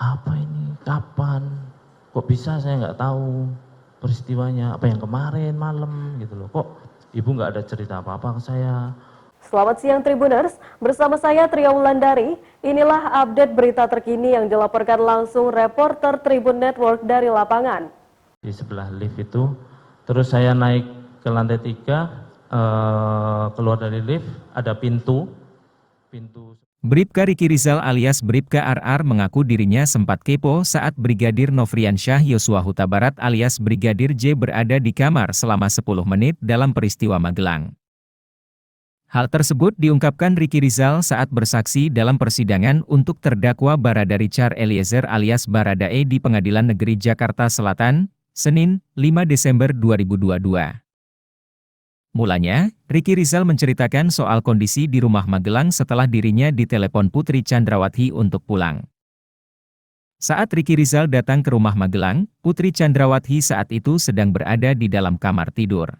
apa ini, kapan, kok bisa saya nggak tahu peristiwanya, apa yang kemarin malam gitu loh, kok ibu nggak ada cerita apa-apa ke saya. Selamat siang Tribuners, bersama saya Tria Wulandari. Inilah update berita terkini yang dilaporkan langsung reporter Tribun Network dari lapangan. Di sebelah lift itu, terus saya naik ke lantai 3, keluar dari lift, ada pintu. Bribka Riki Rizal alias Bribka RR mengaku dirinya sempat kepo saat Brigadir Nofriansyah Yosua Huta Barat alias Brigadir J berada di kamar selama 10 menit dalam peristiwa Magelang. Hal tersebut diungkapkan Riki Rizal saat bersaksi dalam persidangan untuk terdakwa Barada Richard Eliezer alias Baradae di Pengadilan Negeri Jakarta Selatan, Senin, 5 Desember 2022. Mulanya, Riki Rizal menceritakan soal kondisi di rumah Magelang setelah dirinya ditelepon Putri Chandrawati untuk pulang. Saat Riki Rizal datang ke rumah Magelang, Putri Chandrawati saat itu sedang berada di dalam kamar tidur.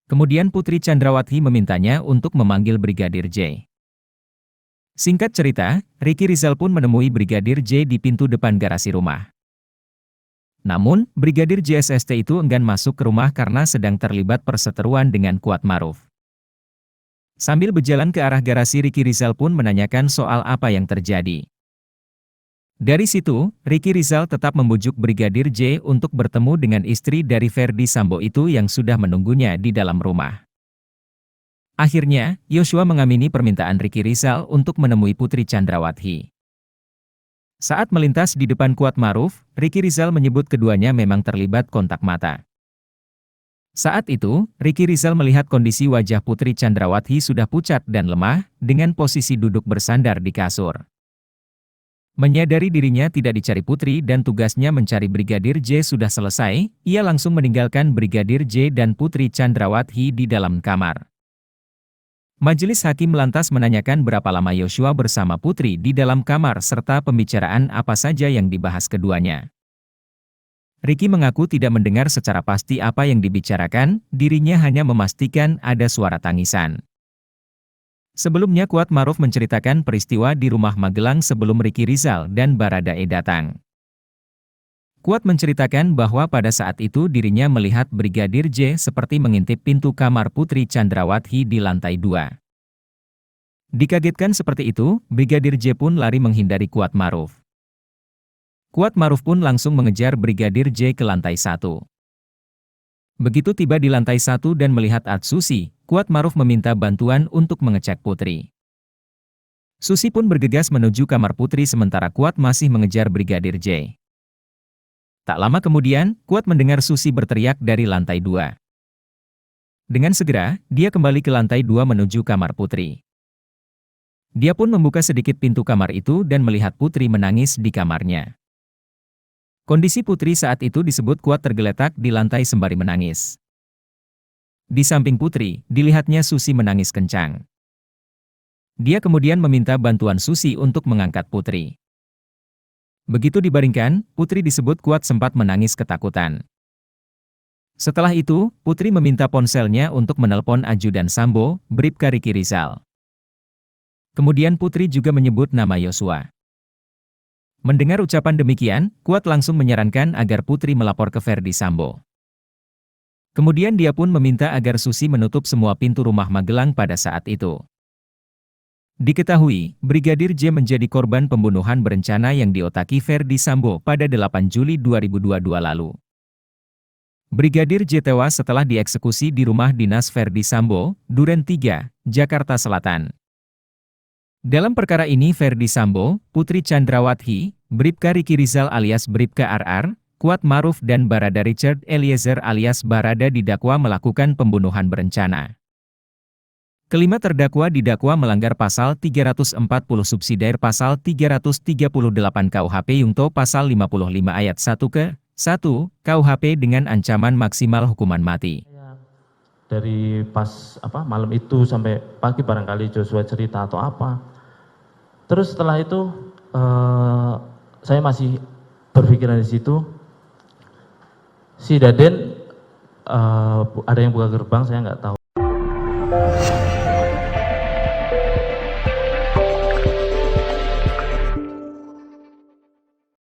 Kemudian Putri Chandrawati memintanya untuk memanggil Brigadir J. Singkat cerita, Riki Rizal pun menemui Brigadir J di pintu depan garasi rumah. Namun, Brigadir JSST itu enggan masuk ke rumah karena sedang terlibat perseteruan dengan Kuat Maruf. Sambil berjalan ke arah garasi, Riki Rizal pun menanyakan soal apa yang terjadi. Dari situ, Riki Rizal tetap membujuk Brigadir J untuk bertemu dengan istri dari Ferdi Sambo itu yang sudah menunggunya di dalam rumah. Akhirnya, Yosua mengamini permintaan Riki Rizal untuk menemui Putri Chandrawati. Saat melintas di depan Kuat Maruf, Riki Rizal menyebut keduanya memang terlibat kontak mata. Saat itu, Riki Rizal melihat kondisi wajah Putri Chandrawati sudah pucat dan lemah, dengan posisi duduk bersandar di kasur. Menyadari dirinya tidak dicari Putri dan tugasnya mencari Brigadir J sudah selesai, ia langsung meninggalkan Brigadir J dan Putri Chandrawati di dalam kamar. Majelis Hakim lantas menanyakan berapa lama Yosua bersama Putri di dalam kamar serta pembicaraan apa saja yang dibahas keduanya. Riki mengaku tidak mendengar secara pasti apa yang dibicarakan, dirinya hanya memastikan ada suara tangisan. Sebelumnya Kuat Maruf menceritakan peristiwa di rumah Magelang sebelum Riki Rizal dan Baradae datang. Kuat menceritakan bahwa pada saat itu dirinya melihat Brigadir J seperti mengintip pintu kamar Putri Chandrawati di lantai 2. Dikagetkan seperti itu, Brigadir J pun lari menghindari Kuat Maruf. Kuat Maruf pun langsung mengejar Brigadir J ke lantai 1. Begitu tiba di lantai 1 dan melihat Atsusi, Kuat Maruf meminta bantuan untuk mengecek Putri. Susi pun bergegas menuju kamar Putri sementara Kuat masih mengejar Brigadir J. Tak lama kemudian, Kuat mendengar Susi berteriak dari lantai 2. Dengan segera, dia kembali ke lantai 2 menuju kamar Putri. Dia pun membuka sedikit pintu kamar itu dan melihat Putri menangis di kamarnya. Kondisi Putri saat itu disebut Kuat tergeletak di lantai sembari menangis. Di samping Putri, dilihatnya Susi menangis kencang. Dia kemudian meminta bantuan Susi untuk mengangkat Putri. Begitu dibaringkan, Putri disebut Kuat sempat menangis ketakutan. Setelah itu, Putri meminta ponselnya untuk menelpon ajudan Sambo, Bribka Riki Rizal. Kemudian Putri juga menyebut nama Yosua. Mendengar ucapan demikian, Kuat langsung menyarankan agar Putri melapor ke Ferdi Sambo. Kemudian dia pun meminta agar Susi menutup semua pintu rumah Magelang pada saat itu. Diketahui, Brigadir J menjadi korban pembunuhan berencana yang diotaki Ferdi Sambo pada 8 Juli 2022 lalu. Brigadir J tewas setelah dieksekusi di rumah dinas Ferdi Sambo, Duren 3, Jakarta Selatan. Dalam perkara ini Ferdi Sambo, Putri Chandrawati, Bribka Riki Rizal alias Bribka RR, Kuat Maruf dan Barada Richard Eliezer alias Barada didakwa melakukan pembunuhan berencana. Kelima terdakwa didakwa melanggar pasal 340 subsidiar pasal 338 KUHP Yungto pasal 55 ayat 1 ke 1 KUHP dengan ancaman maksimal hukuman mati. Dari pas malam itu sampai pagi barangkali Joshua cerita atau apa. Terus setelah itu saya masih berpikiran di situ. Si Daden ada yang buka gerbang, saya nggak tahu.